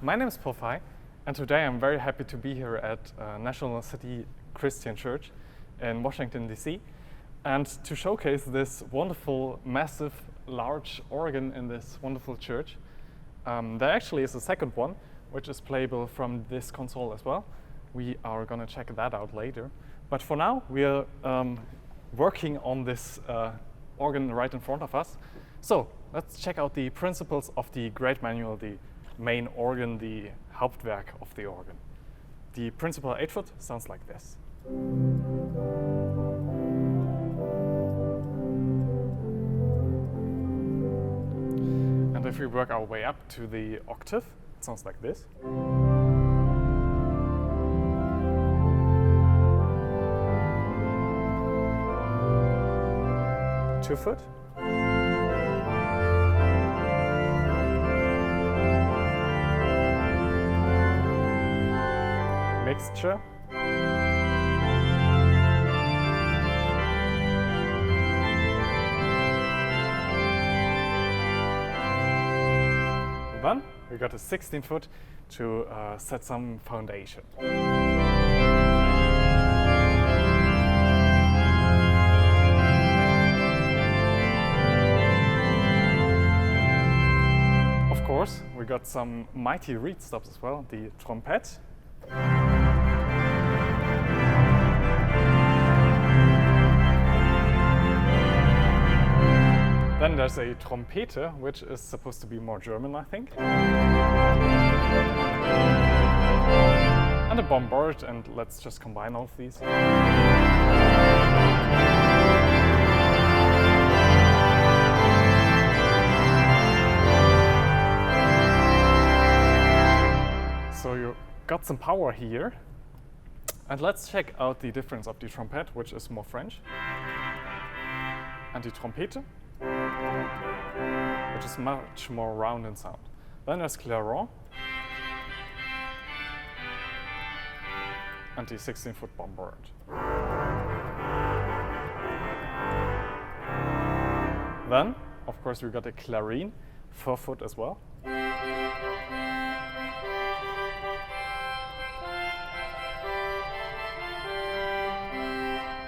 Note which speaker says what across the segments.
Speaker 1: my name is paulfey, and today I'm very happy to be here at National City Christian Church in Washington, D.C. and to showcase this wonderful, massive, large organ in this wonderful church. There actually is a second one, which is playable from this console as well. We are going to check that out later. But for now, we are working on this organ right in front of us. So let's check out the principles of the great manual, the main organ, the Hauptwerk of the organ. The principal 8-foot sounds like this. And if we work our way up to the octave, it sounds like this. 2-foot. Mixture. Then we got a 16-foot to set some foundation. Of course, we got some mighty reed stops as well, the Trumpet. Then there's a Trompete, which is supposed to be more German, I think. And a bombard, and let's just combine all of these. So you got some power here. And let's check out the difference of the trumpet, which is more French, and the trompete, which is much more round in sound. Then there's clairon and the 16-foot bombard. Then, of course, we got a clarine, 4-foot as well.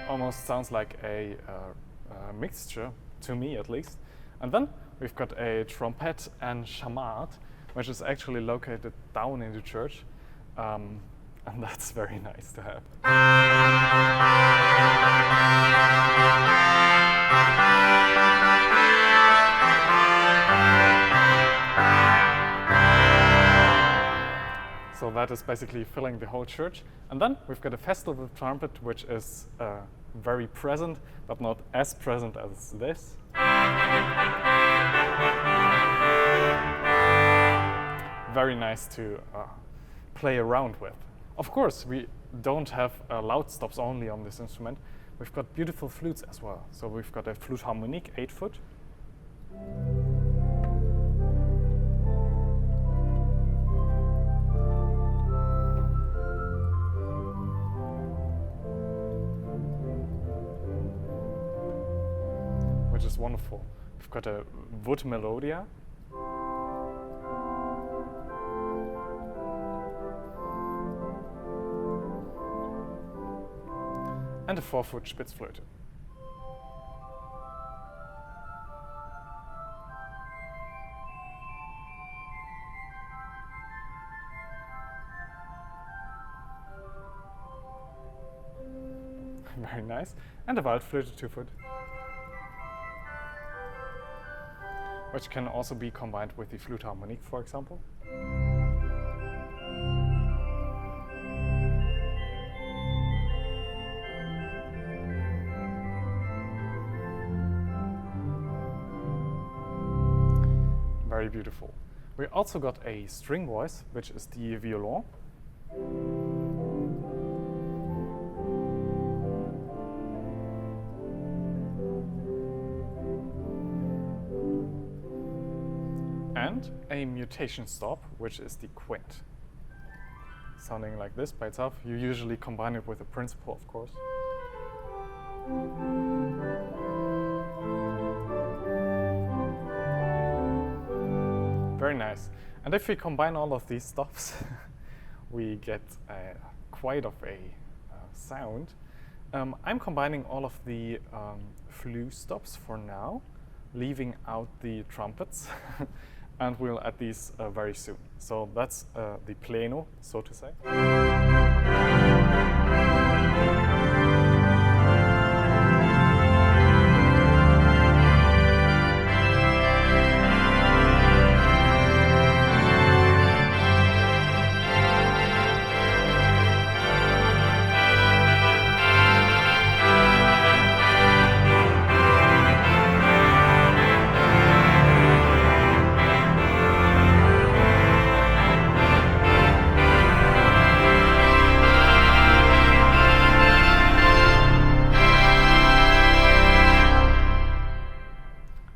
Speaker 1: Almost sounds like a mixture, to me at least. And then we've got a trumpet and chamade, which is actually located down in the church. And that's very nice to have. So that is basically filling the whole church. And then we've got a festival trumpet, which is very present, but not as present as this. Very nice to play around with. Of course, we don't have loud stops only on this instrument. We've got beautiful flutes as well. So we've got a flute harmonique, 8-foot. Which is wonderful. We've got a wood melodia. And a 4-foot Spitzflöte. Very nice. And a Waldflöte, 2-foot. Which can also be combined with the flute harmonique, for example. Very beautiful. We also got a string voice, which is the violon. And a mutation stop, which is the quint. Sounding like this by itself. You usually combine it with a principal, of course. Very nice. And if we combine all of these stops, we get quite of a sound. I'm combining all of the flute stops for now, leaving out the trumpets, and we'll add these very soon. So that's the pleno, so to say.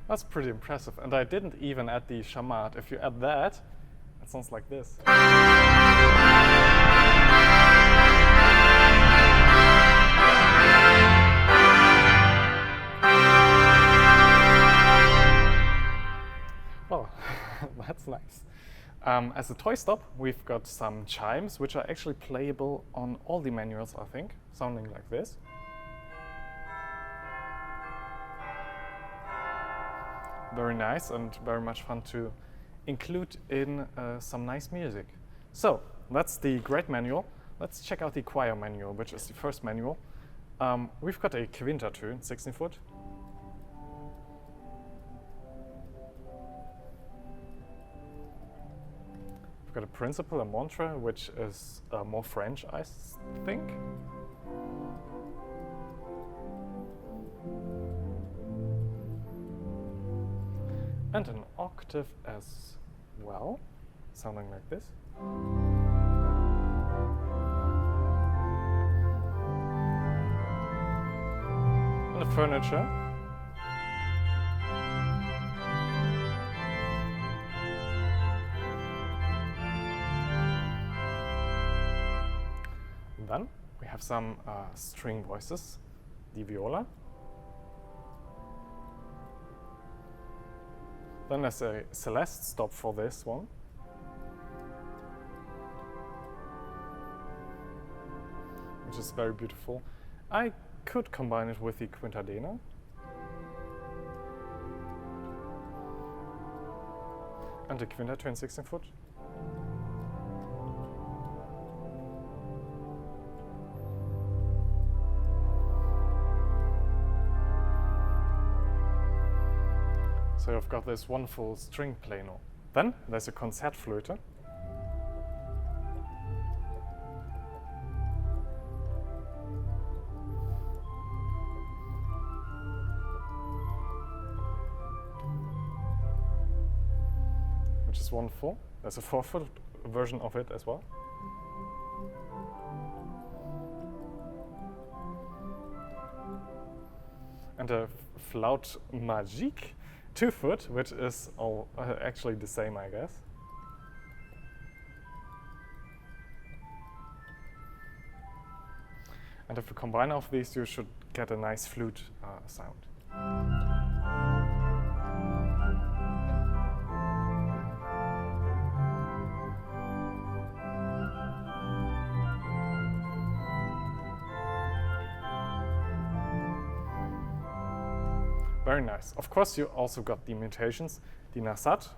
Speaker 1: That's pretty impressive, and I didn't even add the chamade. If you add that, it sounds like this. Well, that's nice. As a toy stop, we've got some chimes, which are actually playable on all the manuals, I think, sounding like this. Very nice and very much fun to include in some nice music. So that's the great manual. Let's check out the choir manual, which is the first manual. We've got a quintatone, 16 foot. We've got a principal, a mantra, which is more French, I think. And an octave as well, sounding like this. And the furniture. And then we have some string voices, the viola. Then there's a Celesta stop for this one. Which is very beautiful. I could combine it with the quintadena. And the quintatone 16 foot. So I've got this wonderful string plano. Then there's a Konzertflöte. Which is wonderful. There's a 4-foot version of it as well. And a Flute Magique, 2-foot, which is all actually the same, I guess. And if you combine all of these, you should get a nice flute sound. Very nice. Of course, you also got the imitations, the nasat.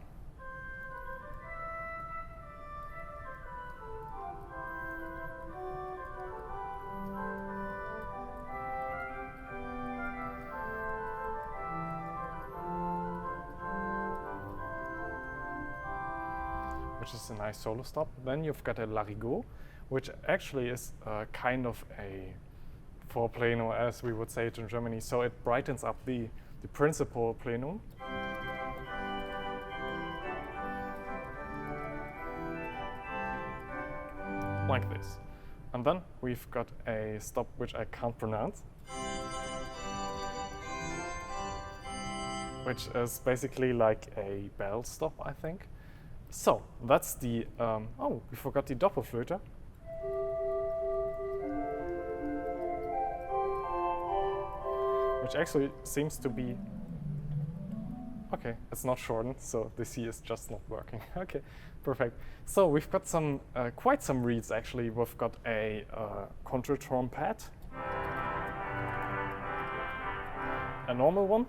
Speaker 1: Which is a nice solo stop. Then you've got a larigot, which actually is kind of a four-plano, as we would say it in Germany. So it brightens up the principal plenum. Like this. And then we've got a stop which I can't pronounce, which is basically like a bell stop, I think. So that's the, oh, we forgot the Doppelflöte. Which actually seems to be, okay, Okay, it's not shortened, so the C is just not working. Okay, perfect. So we've got some, quite some reeds actually. We've got a contra trumpet, a normal one,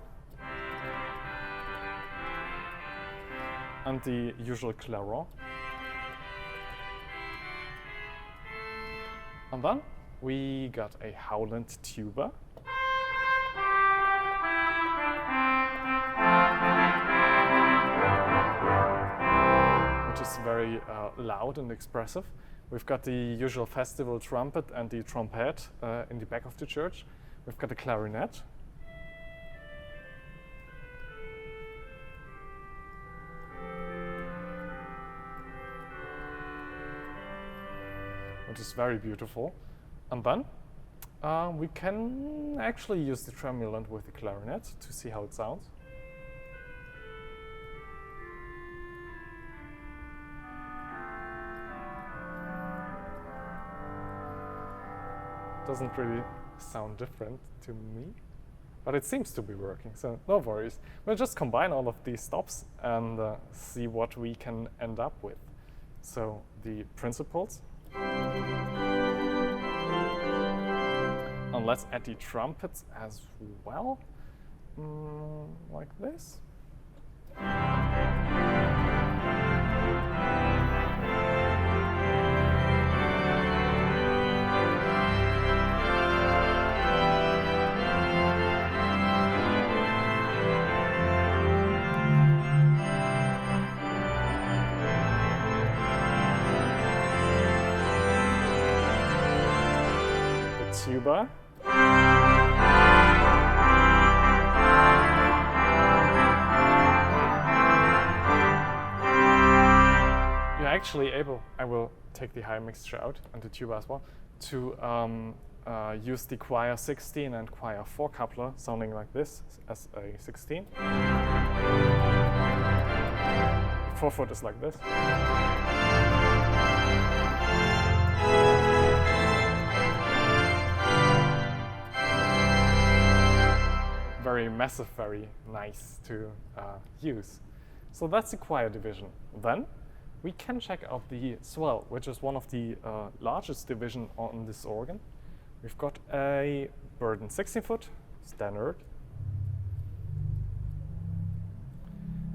Speaker 1: and the usual claron. And then we got a Howland tuba, which is very loud and expressive. We've got the usual festival trumpet and the trumpet in the back of the church. We've got a clarinet. Which is very beautiful. And then we can actually use the tremulant with the clarinet to see how it sounds. Doesn't really sound different to me, but it seems to be working, so no worries. We'll just combine all of these stops and see what we can end up with. So the principals. And let's add the trumpets as well, like this. Tuba. You're actually able, I will take the high mixture out and the tuba as well, to use the choir 16 and choir 4 coupler sounding like this as a 16. 4-foot is like this. Very massive, very nice to use. So that's the choir division. Then we can check out the swell, which is one of the largest division on this organ. We've got a burden 16-foot standard.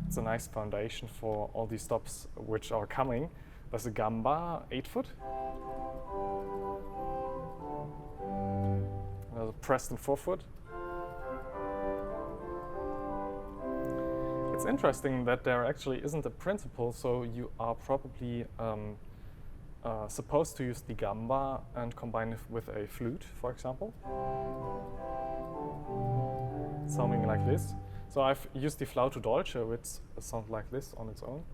Speaker 1: It's a nice foundation for all these stops which are coming. There's a gamba 8-foot. There's a Preston 4-foot. It's interesting that there actually isn't a principal, so you are probably supposed to use the gamba and combine it with a flute, for example. Sounding like this. So I've used the flauto dolce, which sounds like this on its own.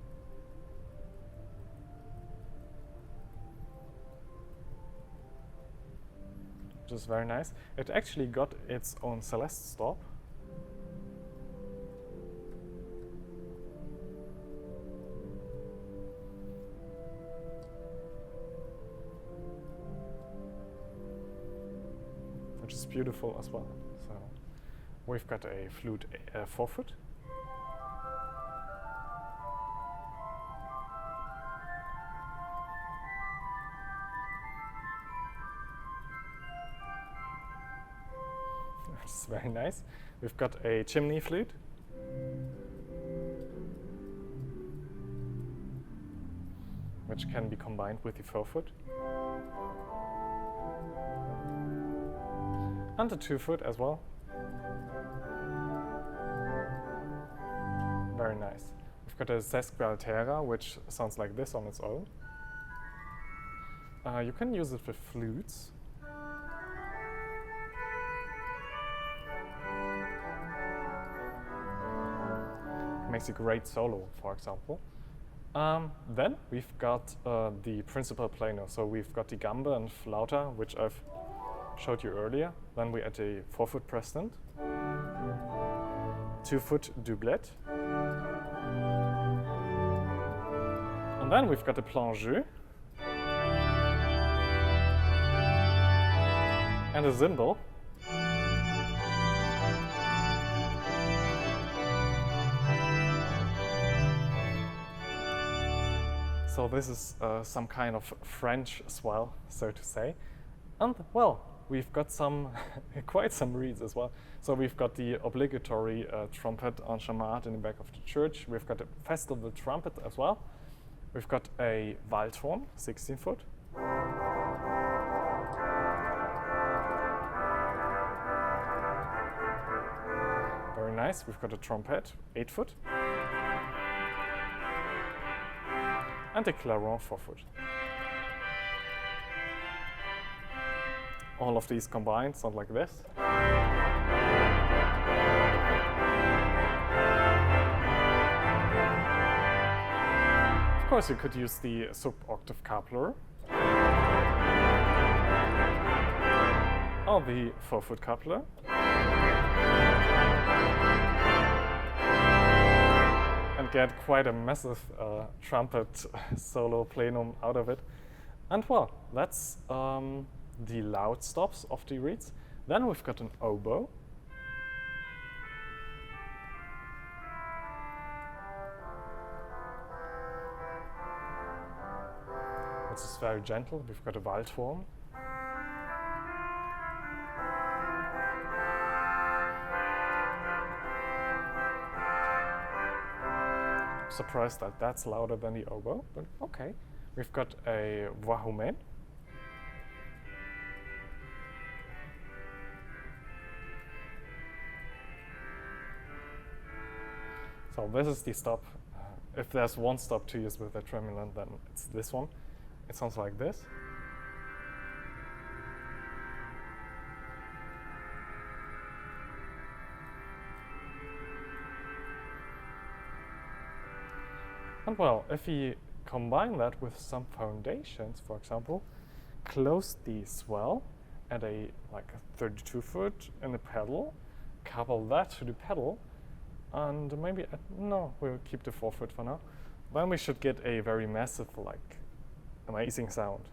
Speaker 1: Which is very nice. It actually got its own Celesta stop. Which is beautiful as well. So we've got a flute 4-foot. It's very nice. We've got a chimney flute. Which can be combined with the 4-foot. And a 2-foot as well. Very nice. We've got a sesquialtera, which sounds like this on its own. You can use it with flutes. Makes a great solo, for example. Then we've got the principal plano. So we've got the gamba and flauta, which I've showed you earlier. Then we add a 4-foot Preston, 2-foot doublet, and then we've got a plangeux and a zimbal. So this is some kind of French swell, so to say. And well, we've got some, quite some reeds as well. So we've got the obligatory trumpet on Chamade in the back of the church. We've got a festival trumpet as well. We've got a Waldhorn, 16 foot. Very nice. We've got a trumpet, 8 foot. And a clairon, 4 foot. All of these combined sound like this. Of course, you could use the sub-octave coupler or the 4-foot coupler. And get quite a massive trumpet solo plenum out of it. And well, that's the loud stops of the reeds. Then we've got an oboe. Which is very gentle. We've got a Waldhorn. Surprised that that's louder than the oboe, but okay. We've got a Voix Humaine. So this is the stop. If there's one stop to use with a tremulant, then it's this one. It sounds like this. And well, if we combine that with some foundations, for example, close the swell at a 32 foot in the pedal, couple that to the pedal, and maybe, no, we'll keep the 4 foot for now. Then we should get a very massive, amazing sound.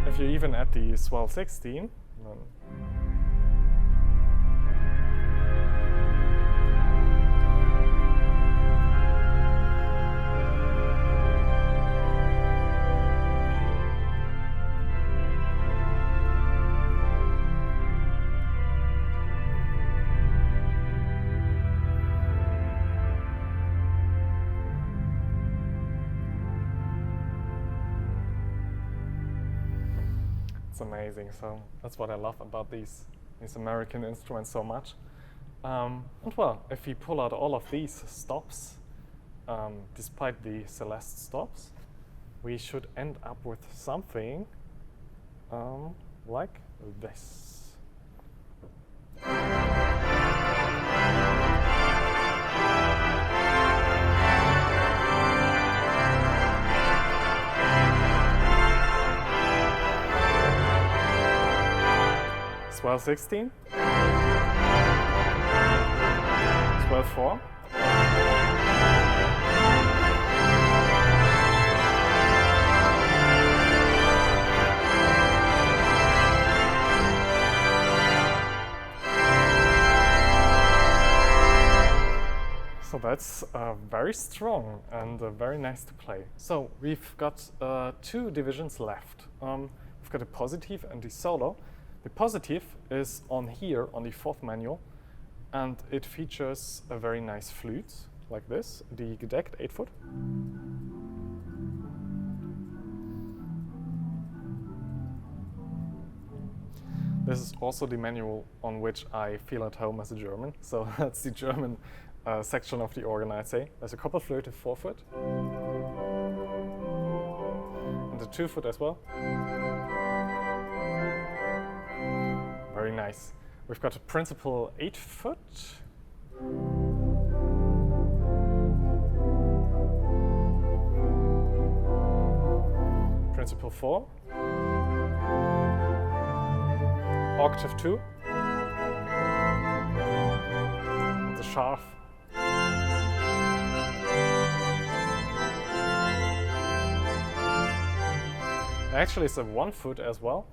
Speaker 1: If you even add the Swell 16, then it's amazing. So that's what I love about these American instruments so much. And well, if we pull out all of these stops, despite the Celesta stops, we should end up with something like this. Swell 16, Swell 4, so that's very strong and very nice to play. So we've got 2 divisions left. We've got a Positiv and the solo. The Positiv is on here on the 4th manual, and it features a very nice flute like this, the gedeckt 8 foot. This is also the manual on which I feel at home as a German, so that's the German section of the organ, I'd say. There's a Koppelflöte 4 foot, and a 2 foot as well. Very nice. We've got a principal 8 foot. Principal 4. Octave 2. The sharp. Actually, it's a 1 foot as well,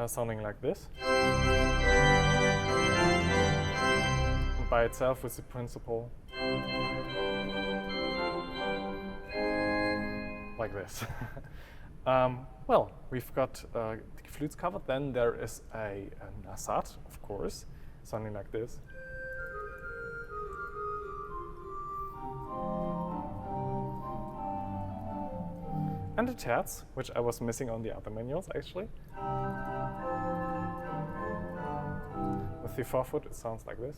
Speaker 1: sounding like this. And by itself with the principle like this. Well, we've got the flutes covered. Then there is a nasat, of course, sounding like this. And a terz, which I was missing on the other manuals, actually. With the 4 foot, it sounds like this.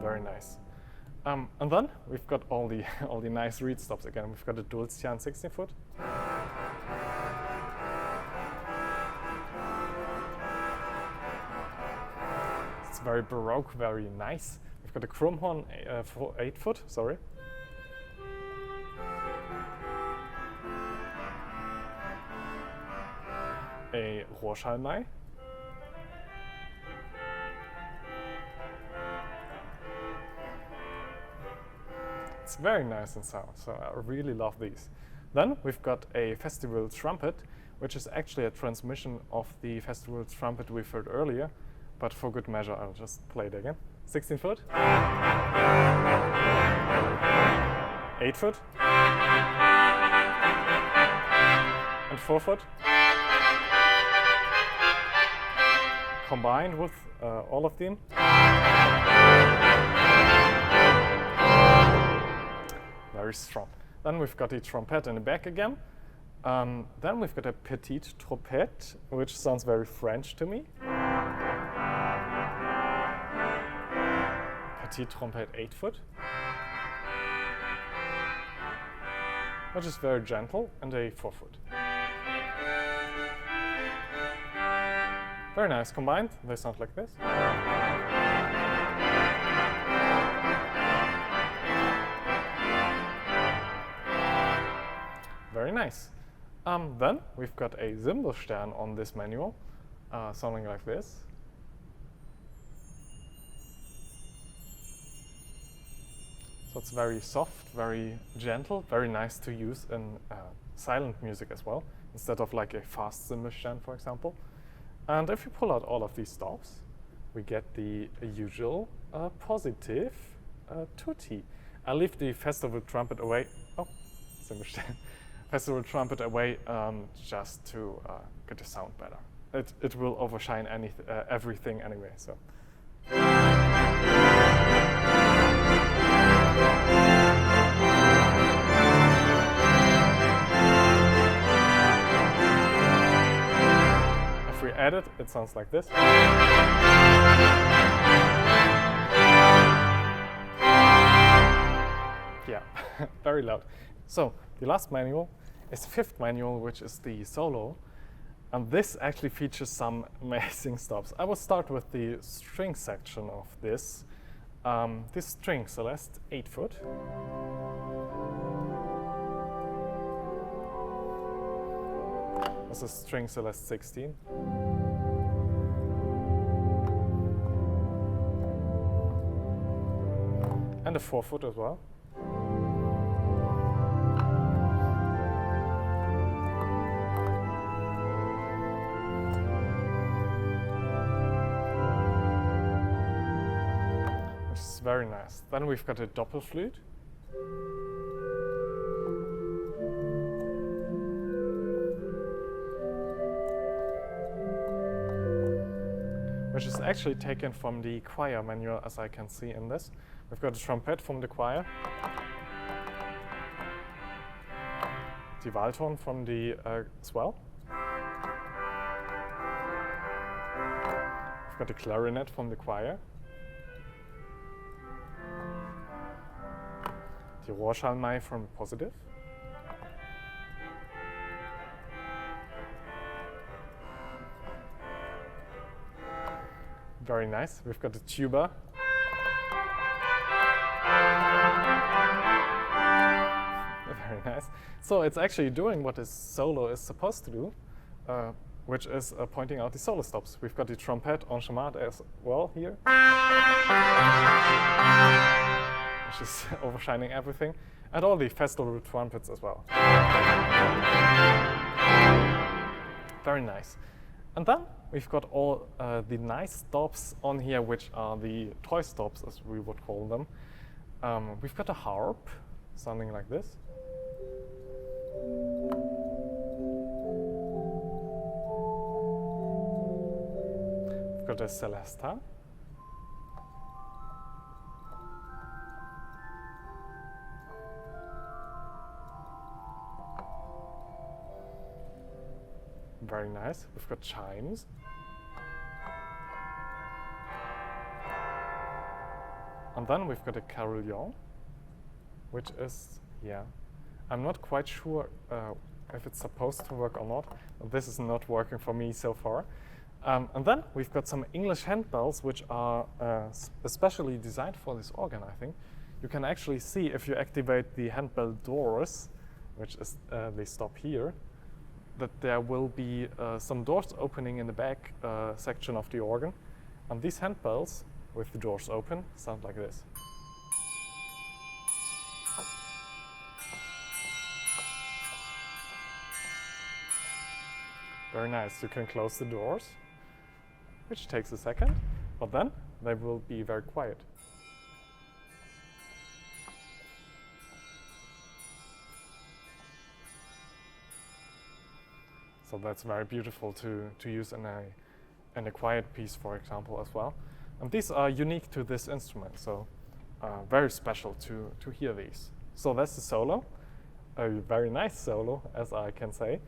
Speaker 1: Very nice. And then we've got all the nice reed stops again. We've got a Dulcian 16 foot. It's very baroque, very nice. We've got a Krummhorn 8 foot, sorry. A Rohrschalmei. It's very nice in sound, so I really love these. Then we've got a festival trumpet, which is actually a transmission of the festival trumpet we've heard earlier, but for good measure, I'll just play it again. 16 foot. 8 foot. And 4 foot. Combined with all of them. Very strong. Then we've got the trumpet in the back again. Then we've got a petite trompette, which sounds very French to me. Petite trompette 8 foot. Which is very gentle, and a 4 foot. Very nice combined. They sound like this. Very nice. Then we've got a Zimbelstern on this manual, sounding like this. So it's very soft, very gentle, very nice to use in silent music as well, instead of like a fast Zimbelstern, for example. And if you pull out all of these stops, we get the usual Positiv Tutti. I'll leave the festival trumpet away. Oh, Zimbelstern. Festival trumpet away just to get the sound better. It will overshine everything anyway. So. If we add it, it sounds like this. Yeah, very loud. So the last manual is the 5th manual, which is the solo. And this actually features some amazing stops. I will start with the string section of this. This string Celeste 8 foot. This is string Celeste 16. And a 4 foot as well. Very nice. Then we've got a Double Flute. Which is actually taken from the choir manual, as I can see in this. We've got a trumpet from the choir. The Waldhorn from the Swell. We've got a clarinet from the choir. The Rohrschalmei from Positiv. Very nice. We've got the tuba. Very nice. So it's actually doing what this solo is supposed to do, which is pointing out the solo stops. We've got the trumpet on Chamade as well here, which is overshining everything. and all the festival trumpets as well. Very nice. And then we've got all the nice stops on here, which are the toy stops, as we would call them. We've got a harp, sounding like this. We've got a Celesta. Very nice. We've got Chimes. And then we've got a carillon, which is, I'm not quite sure if it's supposed to work or not. This is not working for me so far. And then we've got some English handbells, which are especially designed for this organ, I think. You can actually see if you activate the handbell doors, which is they stop here, that there will be some doors opening in the back section of the organ. And these handbells, with the doors open, sound like this. Very nice. You can close the doors, which takes a second, but then they will be very quiet. So that's very beautiful to use in a quiet piece, for example, as well. And these are unique to this instrument, so very special to hear these. So that's the solo, a very nice solo, as I can say.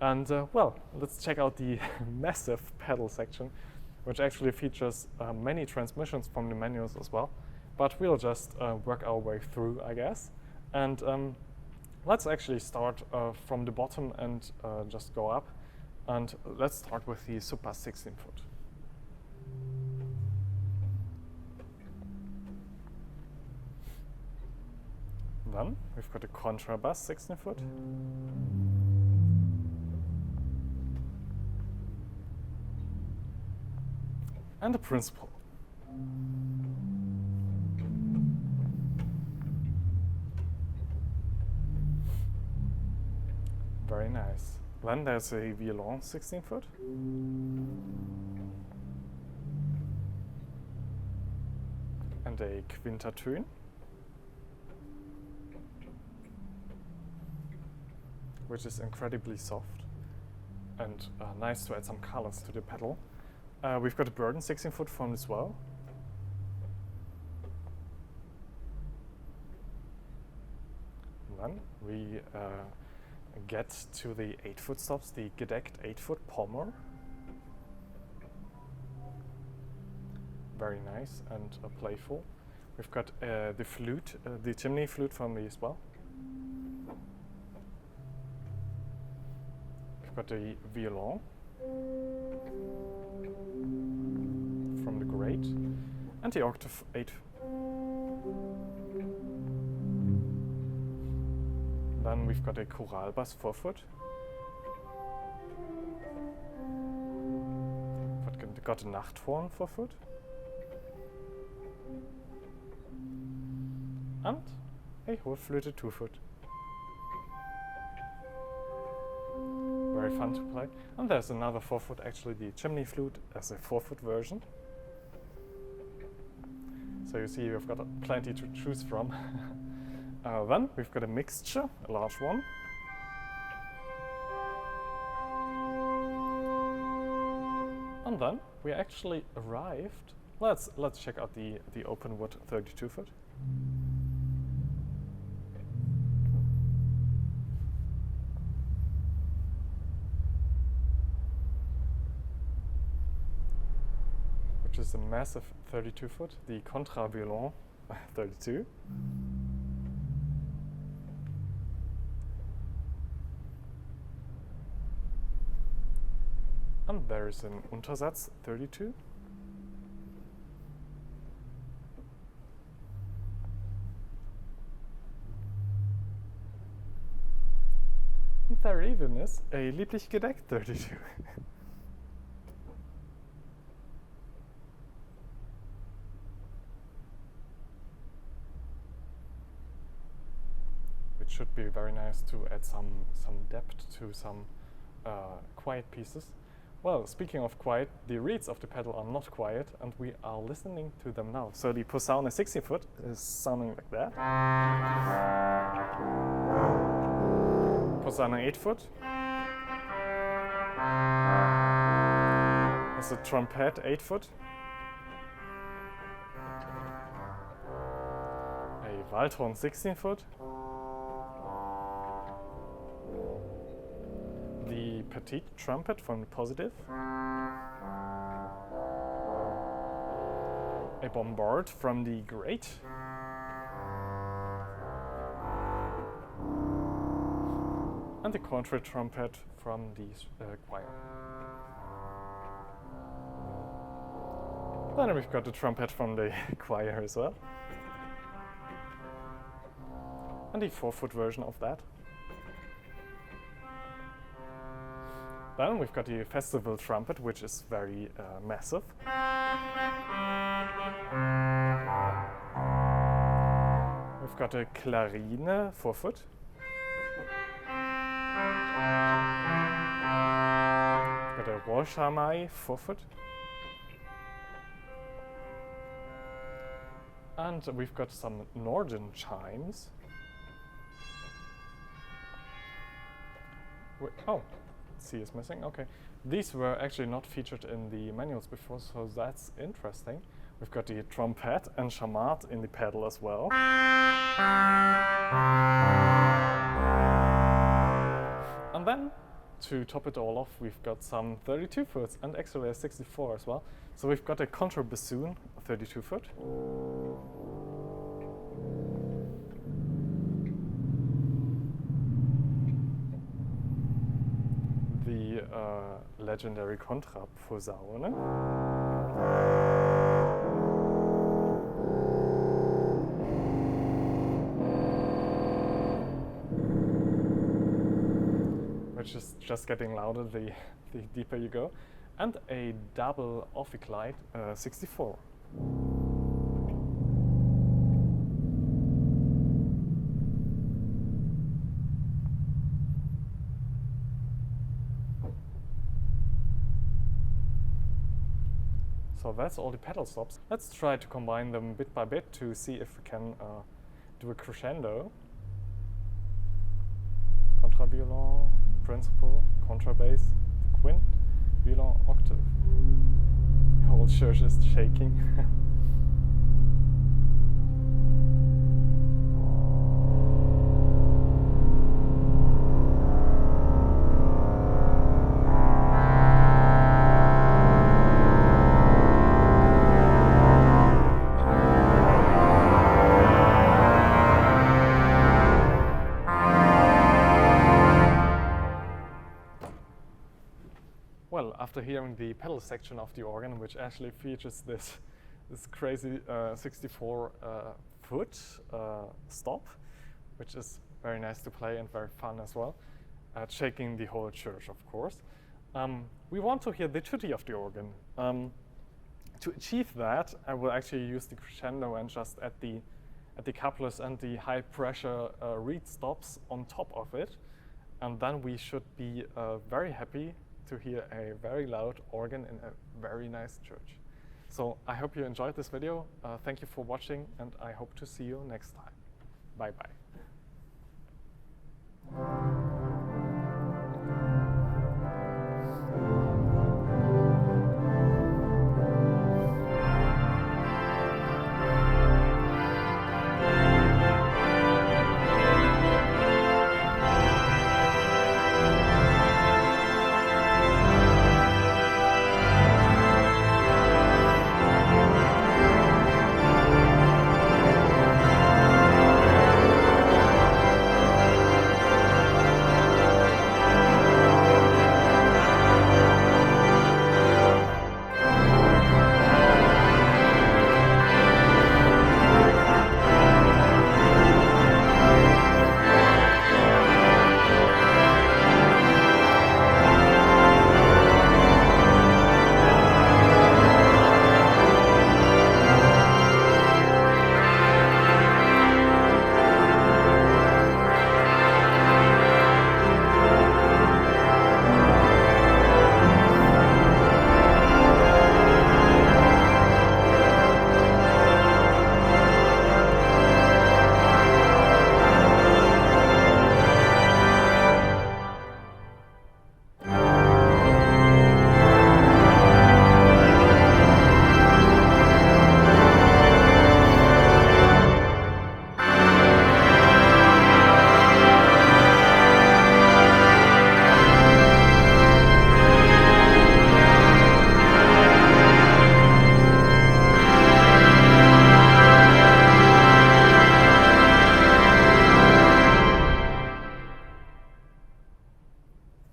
Speaker 1: And well, let's check out the massive pedal section, which actually features many transmissions from the menus as well. But we'll just work our way through, I guess. And let's actually start from the bottom and just go up. And let's start with the Super 16-foot. Then we've got a contrabass 16-foot. And a principal. Very nice. Then there's a violon 16-foot. And a quintatone, which is incredibly soft and nice to add some colors to the pedal. We've got a burden 16-foot from the Swell. Then we get to the 8-foot stops, the gedeckt 8-foot Pommer. Very nice and playful. We've got the flute, the chimney flute from the Swell. We've got the violon from the great, and the octave 8. Then we've got a choral bass 4-foot. We've got a Nachthorn 4-foot. And a Hohlflöte 2-foot. Very fun to play. And there's another 4-foot, actually the chimney flute as a 4-foot version. So you see we've got plenty to choose from. Then we've got a mixture, a large one. And then we actually arrived. Let's check out the open wood 32-foot. Which is a massive 32-foot, the Contra Violon 32. And there is an Untersatz 32. And there even is a lieblich gedeckt 32. should be very nice to add some depth to some quiet pieces. Well, speaking of quiet, the reeds of the pedal are not quiet, and we are listening to them now. So the Posaune 16-foot is sounding like that. Posaune 8-foot. There's a Trumpet 8-foot. A Waldhorn 16-foot. The Petite Trumpet from Positiv. A Bombard from the Great. And the Contra Trumpet from the choir. Then we've got the trumpet from the choir as well. And the 4-foot version of that. Then we've got the festival trumpet, which is very massive. We've got a clarine 4-foot. We've got a Walshamai 4-foot. And we've got some northern chimes. Oh, C is missing, okay. These were actually not featured in the manuals before, so that's interesting. We've got the trumpet and chamade in the pedal as well. And then, to top it all off, we've got some 32-foots and actually a 64 as well. So we've got a contrabassoon, 32-foot. The legendary Contraposaune. Which is just getting louder the deeper you go. And a Double Ophicleide 64. So that's all the pedal stops. Let's try to combine them bit by bit to see if we can do a crescendo. Contraviolon, principal, contrabass, quint, violon, octave. The whole church is shaking. Well, after hearing the pedal section of the organ, which actually features this crazy 64-foot stop, which is very nice to play and very fun as well, shaking the whole church, of course. We want to hear the tutti of the organ. To achieve that, I will actually use the crescendo and just add the couplers and the high-pressure reed stops on top of it, and then we should be very happy to hear a very loud organ in a very nice church. So I hope you enjoyed this video. Thank you for watching, and I hope to see you next time. Bye-bye.